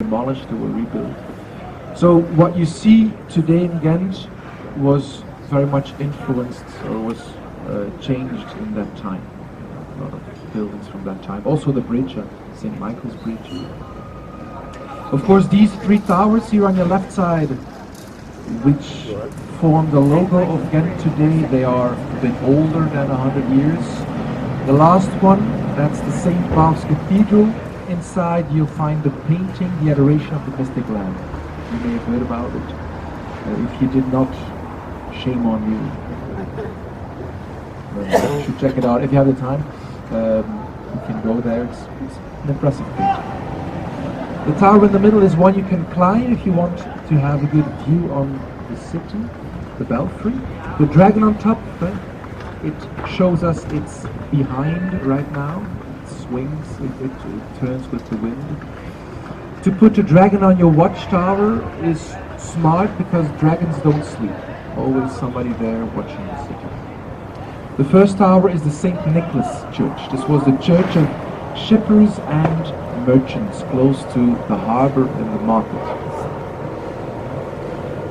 demolished, they were rebuilt. So what you see today in Ghent was very much influenced or was changed in that time. A lot of buildings from that time. Also the bridge, St. Michael's Bridge. Of course, these three towers here on your left side, which form the logo of Ghent today, they are a bit older than 100 years. The last one, that's the St. Paul's Cathedral. Inside you'll find the painting, The Adoration of the Mystic Lamb. You may have heard about it. If you did not, shame on you. You should check it out. If you have the time, you can go there. It's an impressive painting. The tower in the middle is one you can climb if you want to have a good view on the city, the belfry. The dragon on top, it shows us it's behind right now. It swings, it turns with the wind. To put a dragon on your watchtower is smart because dragons don't sleep. Always somebody there watching the city. The first tower is the St. Nicholas Church. This was the church of shippers and merchants close to the harbor and the market.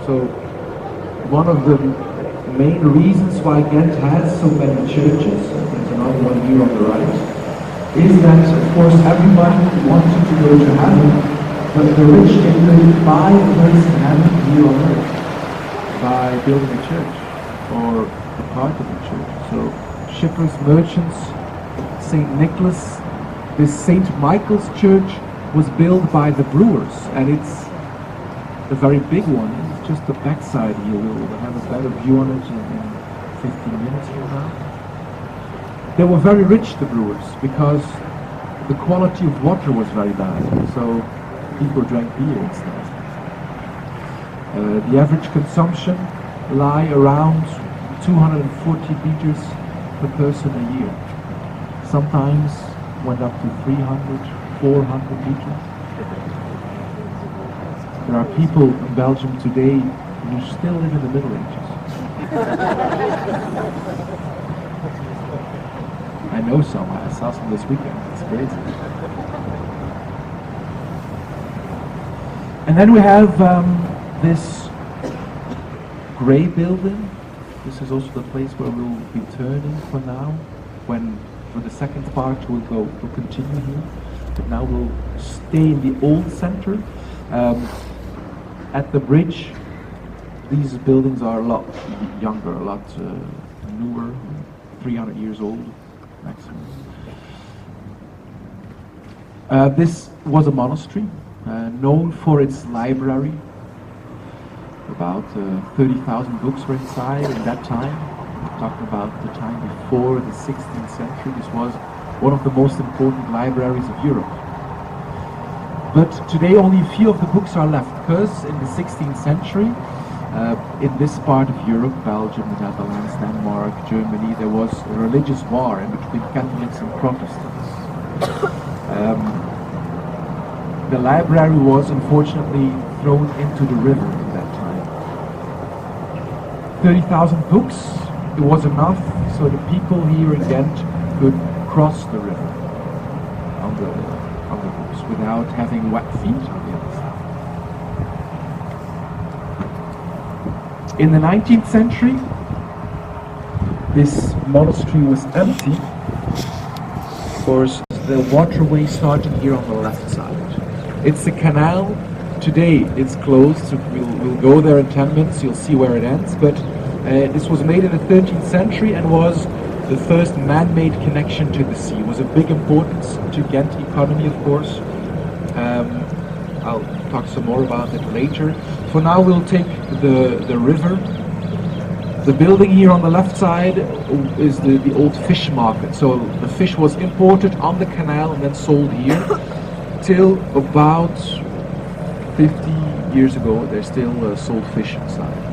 So one of the main reasons why Ghent has so many churches, there's another one here on the right, is that of course everybody wanted to go to heaven, but the rich could buy a place in heaven here on earth by building a church or a part of a church. So shippers, merchants, St. Nicholas. This St. Michael's Church was built by the brewers, and it's a very big one. It's just the backside here. We'll have a better view on it in 15 minutes from now. They were very rich, the brewers, because the quality of water was very bad, so people drank beer instead. The average consumption lie around 240 liters per person a year. Sometimes went up to 300, 400 liters. There are people in Belgium today who still live in the Middle Ages. I know some, I saw some this weekend, it's crazy. And then we have this grey building. This is also the place where we'll be turning for now. For the second part we'll continue here, but now we'll stay in the old center. At the bridge, these buildings are a lot younger, a lot newer, 300 years old maximum. This was a monastery, known for its library. About 30,000 books were inside in that time. Talking about the time before the 16th century. This was one of the most important libraries of Europe. But today only a few of the books are left, because in the 16th century, in this part of Europe, Belgium, the Netherlands, Denmark, Germany, there was a religious war in between Catholics and Protestants. The library was unfortunately thrown into the river at that time. 30,000 books, it was enough so the people here in Ghent could cross the river on the books without having wet feet on the other side. In the 19th century, this monastery was empty. Of course, the waterway started here on the left side. It's a canal. Today it's closed, so we'll go there in 10 minutes, you'll see where it ends, but this was made in the 13th century and was the first man-made connection to the sea. It was of big importance to Ghent economy, of course. I'll talk some more about it later. For now we'll take the river. The building here on the left side is the old fish market. So the fish was imported on the canal and then sold here till about 50 years ago. They still sold fish inside.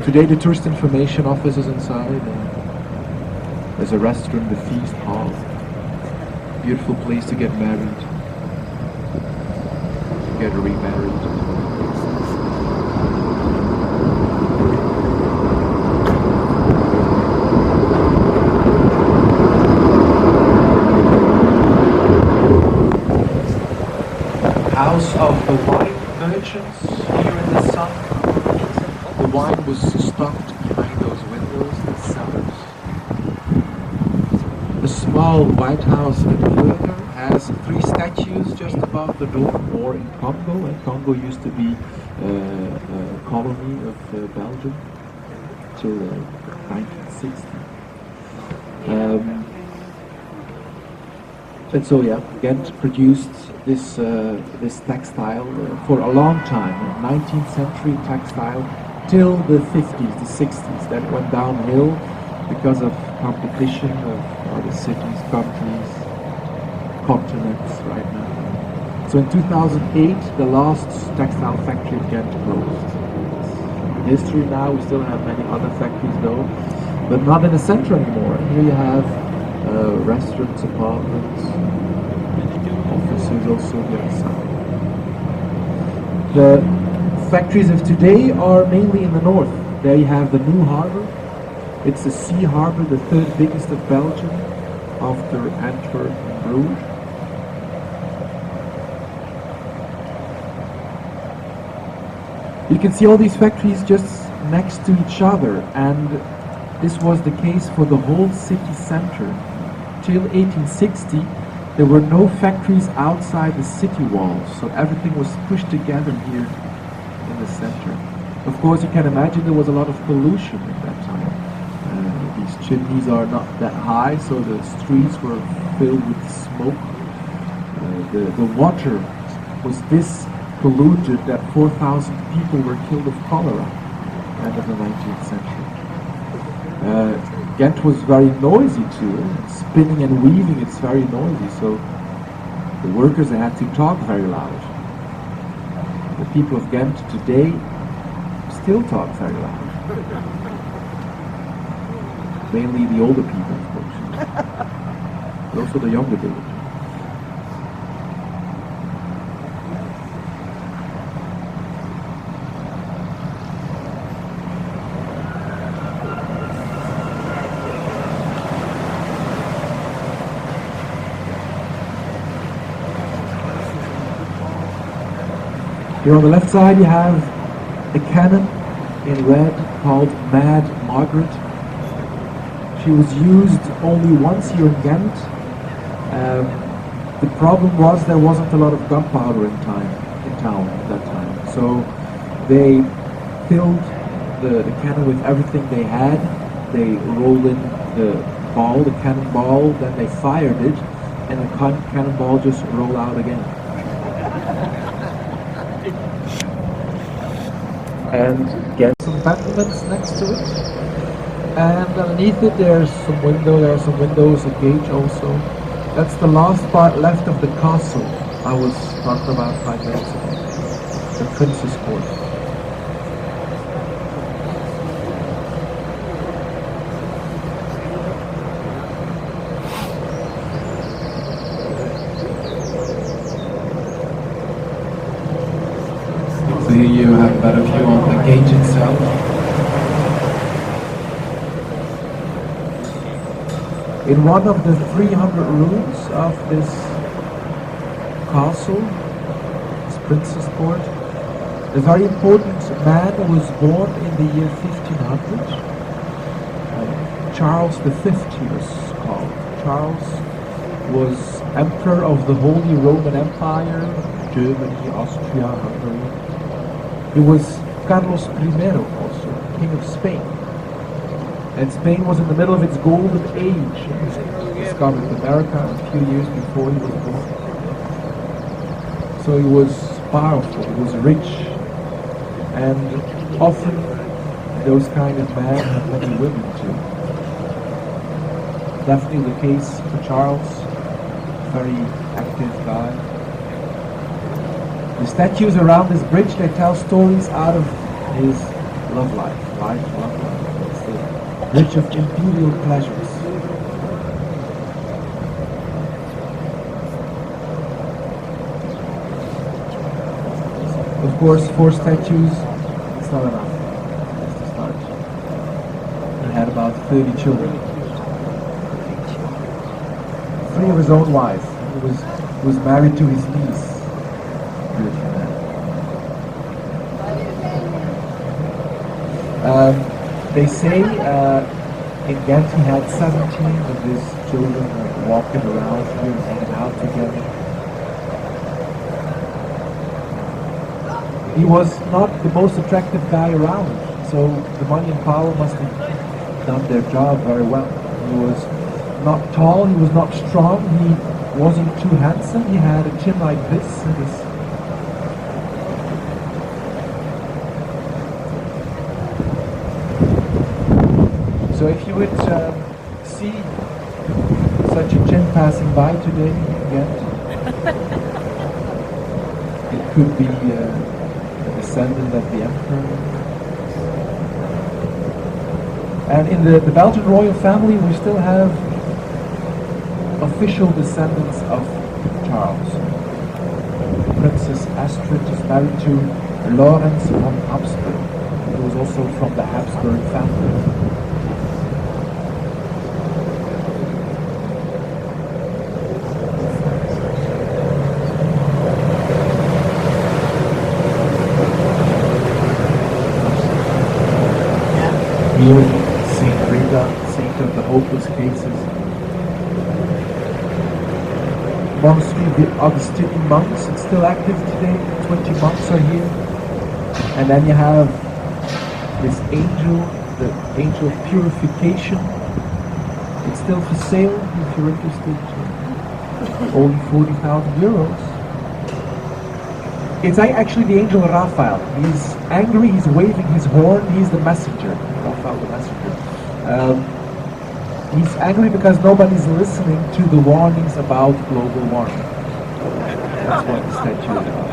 Today the tourist information office is inside. There's a restaurant, the feast hall. Beautiful place to get married, get remarried. House of the wine merchants here in the sun. The wine was stocked behind those windows, the cellars. The small White House in Vleuger has 3 statues just above the door, more in Congo, and Congo used to be a colony of Belgium till 1960. And so yeah, Ghent produced this textile for a long time, 19th century textile, till the 50s, the 60s. Then it went downhill because of competition of other cities, countries, continents right now. So in 2008, the last textile factory in Ghent closed. It's history now. We still have many other factories though, but not in the center anymore. Here you have restaurants, apartments, offices also on the other side. The factories of today are mainly in the north. There you have the new harbor. It's a sea harbor, the 3rd biggest of Belgium, after Antwerp and Bruges. You can see all these factories just next to each other, and this was the case for the whole city center. Till 1860, there were no factories outside the city walls, so everything was pushed together here in the center. Of course, you can imagine there was a lot of pollution at that time. These chimneys are not that high, so the streets were filled with smoke. The water was this polluted that 4,000 people were killed of cholera at the end of the 19th century. Ghent was very noisy too. Spinning and weaving, it's very noisy, so the workers had to talk very loud. The people of Ghent today still talk very loud. Mainly the older people, of course, but also the younger villagers. Here on the left side you have a cannon in red called Mad Margaret. She was used only once here in Ghent. The problem was there wasn't a lot of gunpowder in town at that time. So they filled the cannon with everything they had. They rolled in the ball, the cannonball, then they fired it, and the cannonball just rolled out again. And get some battlements next to it. And underneath it there's some window, there are some windows, a gate also. That's the last part left of the castle I was talking about 5 minutes ago. The Prince's Court. So here you have a better view on the gate itself. In one of the 300 rooms of this castle, this Prince's Court, a very important man was born in the year 1500. Charles V he was called. Charles was Emperor of the Holy Roman Empire, Germany, Austria, Hungary. He was Carlos I also, King of Spain. And Spain was in the middle of its golden age. He discovered America a few years before he was born. So he was powerful, he was rich, and often those kind of men have many women too. Definitely the case for Charles, very active guy. The statues around this bridge, they tell stories out of his love life, love life. Rich of imperial pleasures. Of course, 4 statues, it's not enough. It's to start. He had about 30 children. 3 of his own wives. He was married to his niece. Good. They say in Ghent he had 17 of his children walking around here and hanging out together. He was not the most attractive guy around, so the money and power must have done their job very well. He was not tall, he was not strong, he wasn't too handsome, he had a chin like this and his so if you would see such a chin passing by today again, it could be a descendant of the emperor. And in the Belgian royal family we still have official descendants of Charles. Princess Astrid is married to Lorenz von Habsburg, who was also from the Habsburg family. Here, Saint Rita, saint of the hopeless cases. Monastery of the Augustinian monks, it's still active today, 20 monks are here. And then you have this angel, the angel of purification. It's still for sale if you're interested. Only 40,000 euros. It's actually the angel Raphael. He's angry, he's waving his horn, he's the messenger. Raphael the messenger. He's angry because nobody's listening to the warnings about global warming. That's what the statue is about.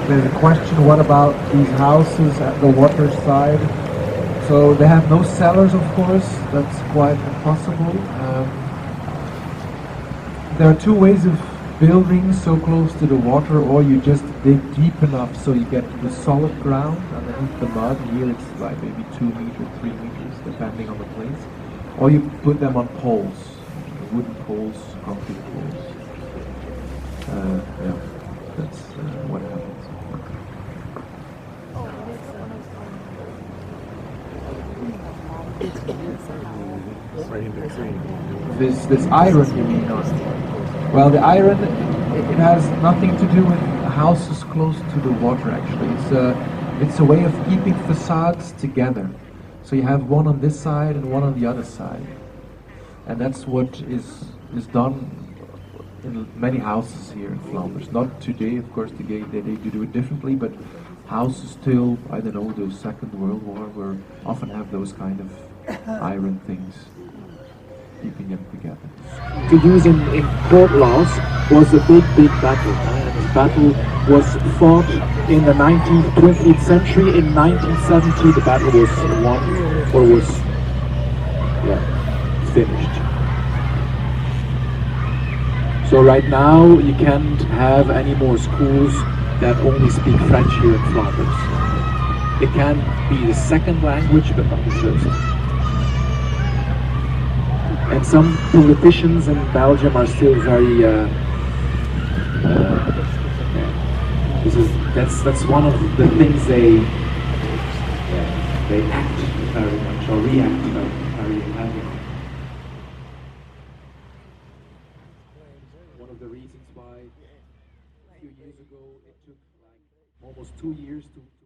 There's a question, what about these houses at the water side? So they have no cellars, of course, that's quite impossible. There are two ways of building so close to the water, or you just dig deep enough so you get to the solid ground underneath the mud. Here it's like maybe 2 meters, 3 meters, depending on the place. Or you put them on poles, wooden poles, concrete poles. Yeah, that's what happens. This iron, you mean? Well, the iron, it has nothing to do with houses close to the water. Actually, it's a way of keeping facades together. So you have one on this side and one on the other side, and that's what is done in many houses here in Flanders. Not today, of course. Today they do it differently, but houses till, I don't know, the Second World War, were often have those kind of iron things keeping them together. To use in court laws was a big battle. And this battle was fought in the 19th, 20th century. In 1970 the battle was won, or was finished. So right now you can't have any more schools that only speak French here in Flanders. It can be the second language, but not the first. And some politicians in Belgium are still very This is that's one of the things they act very much or react very heavily. One of the reasons why a few years ago it took like almost 2 years to